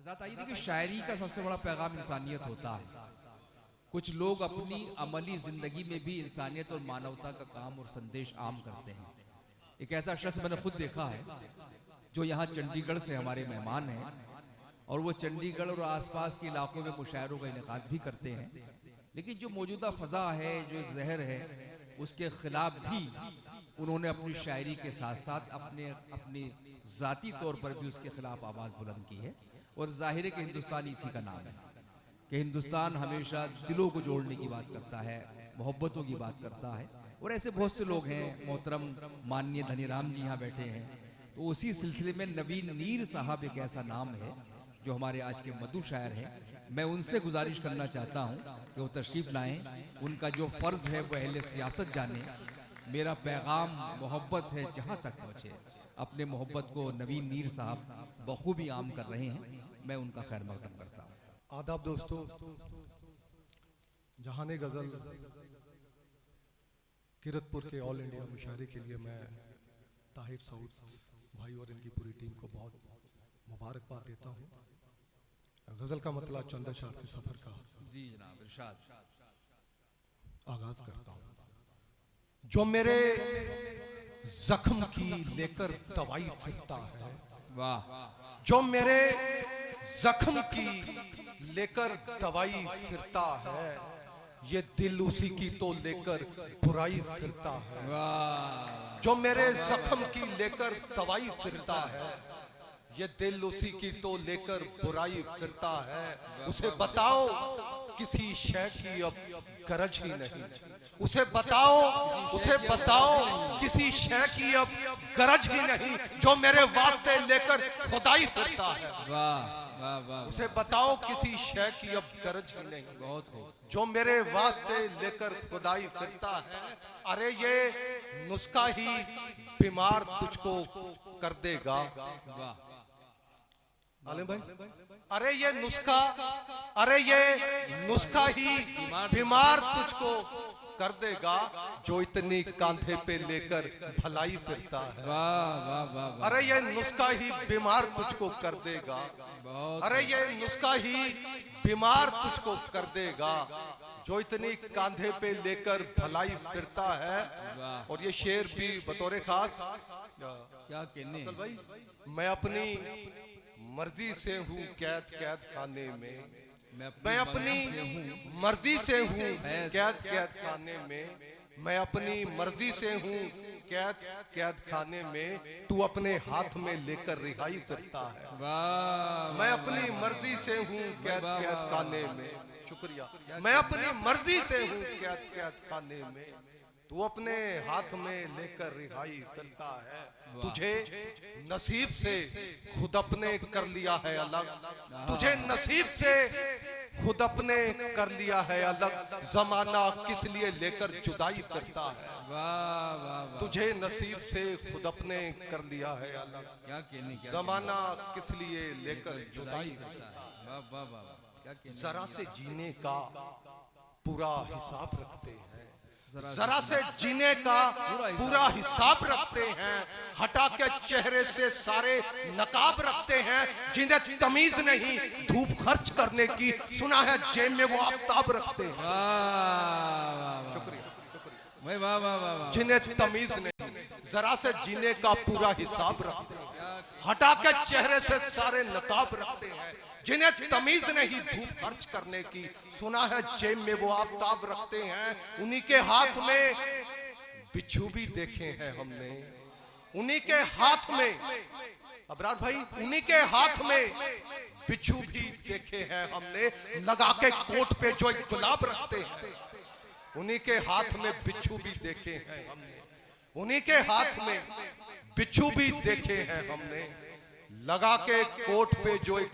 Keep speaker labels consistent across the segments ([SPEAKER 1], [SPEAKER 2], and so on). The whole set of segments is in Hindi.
[SPEAKER 1] हज़रत आई थी कि शायरी का सबसे बड़ा पैगाम इंसानियत होता है। कुछ लोग अपनी अमली जिंदगी में भी इंसानियत और मानवता का काम और संदेश आम करते हैं। एक ऐसा शख्स मैंने खुद देखा है जो यहाँ चंडीगढ़ से हमारे मेहमान हैं और वो चंडीगढ़ और आसपास के इलाकों में मुशायरों का इनेकाद भी करते हैं, लेकिन जो मौजूदा फ़ज़ा है, जो एक जहर है, उसके खिलाफ भी उन्होंने अपनी शायरी के साथ साथ अपनी ज़ाती तौर पर भी उसके खिलाफ आवाज़ बुलंद की है। और ज़ाहिर है कि हिंदुस्तान इसी का नाम है कि हिंदुस्तान हमेशा दिलों को जोड़ने की बात करता है, मोहब्बतों की बात करता है। और ऐसे बहुत से लोग हैं, मोहतरम माननीय धनीराम जी यहाँ बैठे हैं, तो उसी सिलसिले में नवीन नीर साहब एक ऐसा नाम है जो हमारे आज के मधु शायर हैं। मैं उनसे गुजारिश करना चाहता हूँ कि वो तशरीफ़ लाएँ। उनका जो फ़र्ज़ है वो अहले सियासत जाने। मेरा पैगाम मोहब्बत है जहाँ तक पहुँचे। अपने मोहब्बत को नवीन नीर साहब बखूबी आम कर रहे हैं, मैं उनका खैर मकदम करता हूँ।
[SPEAKER 2] आदाब दोस्तों, जहाने गज़ल किरतपुर के ऑल इंडिया मुशायरे के लिए मैं ताहिर सऊद भाई और इनकी पूरी टीम को बहुत मुबारकबाद देता हूँ। गज़ल का मतलब चंद अशआर से सफ़र का
[SPEAKER 1] जी जनाब इरशाद
[SPEAKER 2] आगाज करता हूँ। जो मेरे जख्म की लेकर दवाई फिरता है,
[SPEAKER 1] वाह,
[SPEAKER 2] जो मेरे जख्म की लेकर दवाई फिरता है, ये दिल उसी की तो लेकर बुराई फिरता है।
[SPEAKER 1] वाह,
[SPEAKER 2] जो मेरे जख्म की लेकर दवाई फिरता है, ये दिल उसी की तो लेकर बुराई फिरता है। उसे बताओ किसी शय की अब गरज ही नहीं, उसे बताओ किसी शय की अब गरज ही नहीं। जो मेरे वास्ते लेकर खुदाई फिरता है,
[SPEAKER 1] वाह, वाह, वाह,
[SPEAKER 2] उसे बताओ किसी शय की अब गरज ही नहीं।
[SPEAKER 1] बहुत खूब।
[SPEAKER 2] जो मेरे वास्ते लेकर खुदाई फिरता है, अरे ये नुस्खा ही बीमार तुझको कर देगा।
[SPEAKER 1] वाह,
[SPEAKER 2] आलिम भाई, अरे ये नुस्खा ही बीमार तुझको कर देगा। जो इतनी कांधे पे लेकर भलाई फिरता है,
[SPEAKER 1] वाह, वाह, वाह,
[SPEAKER 2] अरे ये नुस्खा ही बीमार तुझको कर देगा।
[SPEAKER 1] बहुत,
[SPEAKER 2] अरे ये नुस्खा ही बीमार तुझको कर देगा। जो इतनी कांधे पे लेकर भलाई फिरता है।
[SPEAKER 1] वाह,
[SPEAKER 2] और ये शेर भी बतौर खास
[SPEAKER 1] क्या कहने।
[SPEAKER 2] भाई, मैं अपनी मर्जी से हूँ कैद खाने में, मैं अपनी मर्जी से हूँ कैद खाने में, मैं अपनी मर्जी से हूँ कैद खाने में। तू अपने हाथ में लेकर रिहाई फिरता है।
[SPEAKER 1] वाह,
[SPEAKER 2] मैं अपनी मर्जी से हूँ कैद खाने में, शुक्रिया, मैं अपनी मर्जी से हूँ कैद खाने में। तू अपने हाथ में लेकर रिहाई फिरता है। तुझे नसीब से खुद अपने कर लिया है अलग, तुझे नसीब से खुद अपने कर लिया है अलग। जमाना किस लिए लेकर जुदाई फिरता है।
[SPEAKER 1] वाह, वाह,
[SPEAKER 2] तुझे नसीब से खुद अपने कर लिया है अलग।
[SPEAKER 1] क्या कहने।
[SPEAKER 2] जमाना किस लिए लेकर जुदाई फिरता है।
[SPEAKER 1] वाह, वाह, वाह, क्या कहने।
[SPEAKER 2] जरा से जीने का पूरा हिसाब रखते हैं, जरा से जीने का पूरा हिसाब रखते हैं। हटा के चेहरे से सारे नकाब रखते हैं। जिन्हें तमीज नहीं धूप खर्च करने की, सुना है जेब में वो आफ्ताब रखते हैं।
[SPEAKER 1] शुक्रिया, वाह, वाह, वाह,
[SPEAKER 2] जिन्हें तमीज नहीं जरा से जीने का पूरा हिसाब रखते हैं। हटा के चेहरे से सारे नकाब रखते हैं। जिन्हें तमीज नहीं धूप खर्च करने की, सुना है जेब में वो आफ्ताब रखते हैं। उन्हीं के हाथ में बिच्छू भी देखे हैं हमने, उन्हीं के हाथ में, अबरार भाई, उन्हीं के हाथ में बिच्छू भी देखे हैं हमने। लगा के कोट पे जो एक गुलाब रखते हैं, उन्हीं के हाथ में बिच्छू भी देखे हैं हमने, उन्हीं के हाथ में बिच्छू भी देखे हैं हमने। लगा के कोट पे जो एक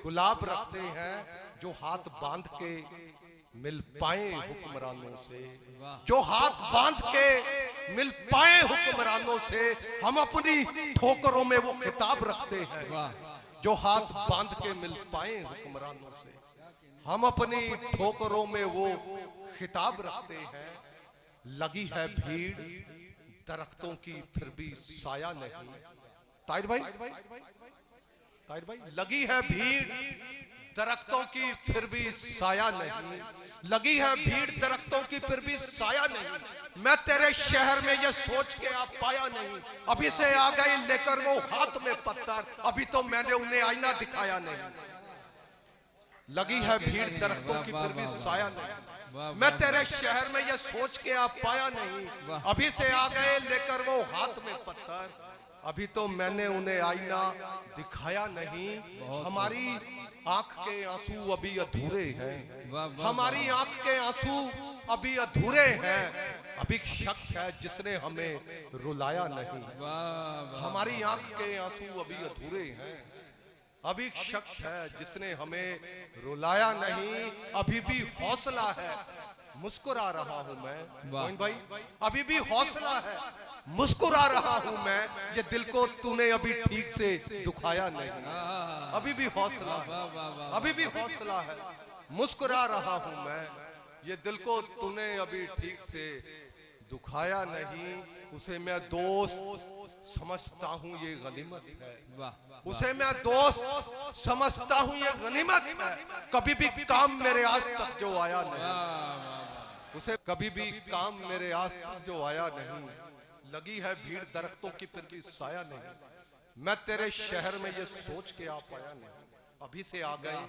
[SPEAKER 2] गुलाब रखते हैं, जो हाथ बांध के मिल पाए हुक्मरानों से, जो हाथ बांध के मिल पाए हुक्मरानों से। हम अपनी ठोकरों में वो खिताब रखते हैं, जो हाथ बांध के मिल पाए हुक्मरानों से। हम अपनी ठोकरों में वो खिताब रखते हैं। लगी है भीड़ दरख्तों की फिर भी साया नहीं। ताहिर भाई, ताहिर भाई, लगी है भीड़ दरख्तों की फिर भी साया नहीं, लगी है भीड़ दरख्तों की फिर भी साया नहीं, मैं तेरे शहर में ये सोच के आ पाया नहीं, अभी से आ गए लेकर वो हाथ में पत्थर, अभी तो मैंने उन्हें आईना दिखाया नहीं। लगी है भीड़ दरख्तों की फिर भी साया नहीं, मैं तेरे शहर में ये सोच के आ पाया नहीं, अभी से आ गए लेकर वो हाथ में पत्थर, अभी तो मैंने उन्हें आईना दिखाया नहीं। हमारी आंख के आंसू अभी अधूरे हैं, हमारी आंख के आंसू अभी अधूरे हैं, अभी शख्स है जिसने हमें रुलाया नहीं। हमारी आंख के आंसू अभी अधूरे हैं, अभी शख्स है जिसने हमें रुलाया नहीं, अभी भी हौसला है मुस्कुरा रहा हूं मैं। मोइन भाई, अभी भी हौसला है मुस्कुरा रहा हूं मैं, ये दिल को तूने अभी ठीक से दुखाया नहीं। अभी भी हौसला है, अभी भी हौसला है मुस्कुरा रहा हूं मैं, ये दिल को तूने अभी ठीक से दुखाया नहीं। उसे मैं दोस्त समझता हूं ये गनीमत है, उसे मैं दोस्त समझता हूं ये गनीमत है, कभी भी काम मेरे आज तक जो आया नहीं, उसे कभी भी काम मेरे आज तक जो आया नहीं। लगी है भीड़ दरख्तों की फिर भी साया नहीं, मैं तेरे शहर में ये सोच के आ पाया नहीं, अभी से आ गए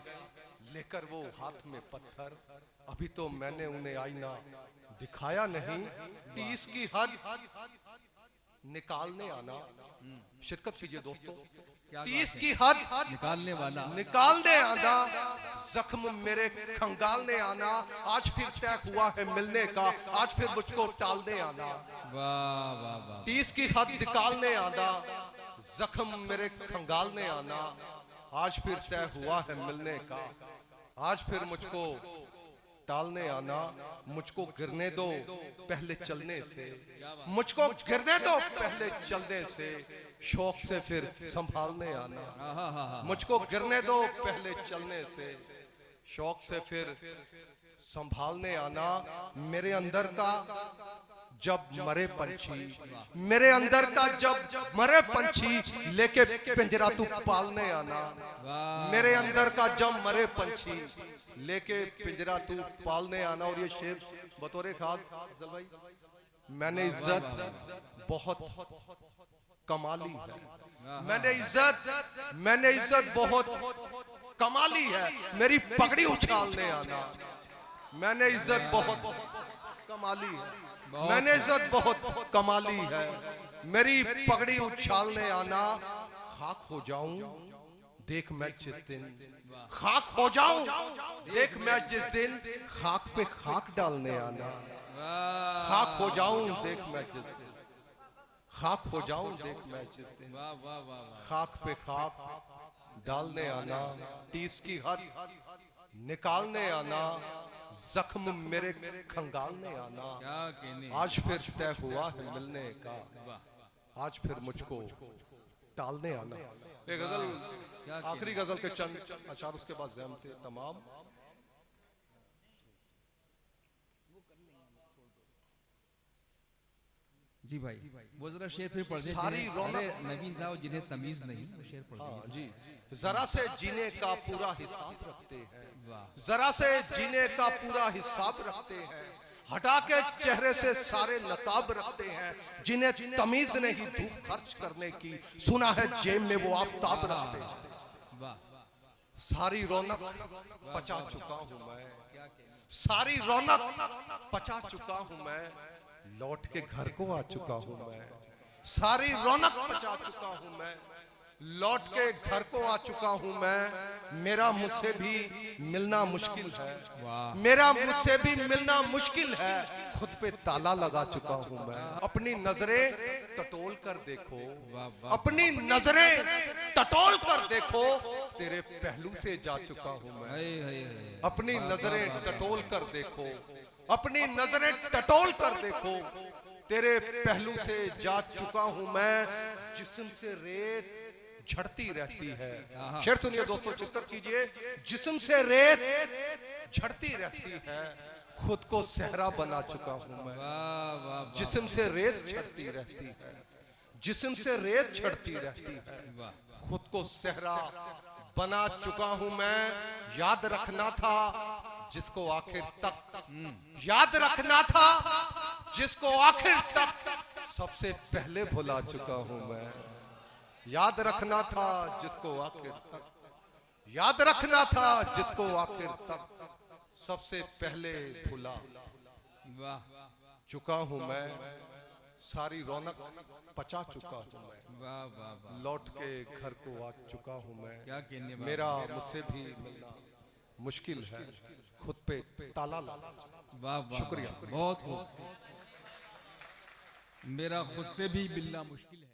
[SPEAKER 2] लेकर वो हाथ में पत्थर, अभी तो मैंने उन्हें आईना दिखाया नहीं। 30 की हद निकालने आना, शिरकत कीजिए दोस्तों, 30 की हद निकालने आना, जख्म मेरे खंगालने आना, आज फिर तय हुआ है मिलने का, आज फिर मुझको टालने आना। 30 की हद निकालने आना, जख्म मेरे खंगालने आना, आज फिर तय हुआ है मिलने का, आज फिर मुझको टालने आना। मुझको गिरने दो पहले चलने से, मुझको गिरने दो पहले चलने से, शौक से फिर संभालने आना। मुझको गिरने दो पहले चलने से, शौक से फिर संभालने आना। मेरे अंदर का जब मरे पंछी, मेरे अंदर का जब मरे पंछी, लेके पिंजरा तू पालने आना। मेरे अंदर का जब मरे पंछी, लेके पिंजरा तू पालने आना। और ये शेर बतौरे खास अफजल भाई, मैंने इज्जत बहुत कमाली है, मैंने इज्जत बहुत कमाली है, मेरी पगड़ी उछालने आना। मैंने इज्जत बहुत कमाली है, मैंने इज्जत बहुत कमाली है, मेरी पगड़ी उछालने आना। खाक हो जाऊं देख मैं जिस दिन, खाक हो जाऊं देख मैं जिस दिन, खाक पे खाक डालने आना। खाक हो जाऊं देख मैं जिस दिन, खाक हो जाऊं देख मैं जिस दिन, खाक पे खाक डालने आना। 30 की हद निकालने आना, जख्म मेरे खंगालने आना। आज फिर तय हुआ है मिलने का, आज फिर मुझको टालने आना। एक गजल, आखिरी गजल के चंद अशार, उसके बाद ज़हमते तमाम।
[SPEAKER 1] जी भाई, वो जरा शेर फिर पढ़ दे।
[SPEAKER 2] सारी रौनक
[SPEAKER 1] नवीन साहब जिन्हें तमीज नहीं, वो शेर पढ़
[SPEAKER 2] हाँ जी। जरा से जीने का पूरा हिसाब रखते हैं, जरा से जीने का पूरा हिसाब रखते हैं, हटा के चेहरे से सारे नकाब रखते हैं, जिन्हें तमीज नहीं धूप खर्च करने की, सुना है जेब में वो आफताब रखते हैं। सारी रौनक पचा चुका हूं मैं, सारी रौनक पचा चुका हूं मैं, लौट के घर को आ चुका हूं मैं। सारी रौनक पचा चुका हूं मैं, लौट के घर को आ चुका हूं मैं। मेरा मुझसे भी मिलना मुश्किल है, मेरा मुझसे भी मिलना मुश्किल है, खुद पे ताला लगा चुका हूं मैं। अपनी नजरें टटोल कर देखो, अपनी नजरें टटोल कर देखो, तेरे पहलू से जा चुका हूं मैं। अपनी नजरें टटोल कर देखो, अपनी नजरें टटोल कर देखो, तेरे पहलू से जा चुका हूं मैं। जिस्म से रेत झड़ती रहती है, शेर सुनिए दोस्तों, चित्त कीजिए। जिस्म से रेत झड़ती रहती है, खुद को सहरा बना चुका हूं मैं। जिस्म से रेत झड़ती रहती है, जिस्म से रेत झड़ती रहती है, खुद को सहरा बना चुका हूं मैं, याद रखना था जिसको आखिर तक, याद रखना था जिसको आखिर तक सबसे पहले भुला चुका हूं मैं, याद रखना था जिसको आखिर तक, याद रखना था जिसको आखिर तक सबसे पहले भुला चुका हूं मैं, सारी रौनक पचा चुका हूं मैं, लौट के घर को आ चुका हूं मैं,
[SPEAKER 1] क्या कहने वाला।
[SPEAKER 2] मेरा मुझसे भी मिलना मुश्किल है, खुद पे ताला लगा।
[SPEAKER 1] वाह वाह,
[SPEAKER 2] शुक्रिया।
[SPEAKER 1] बहुत खूब। मेरा खुद से भी मिलना मुश्किल है।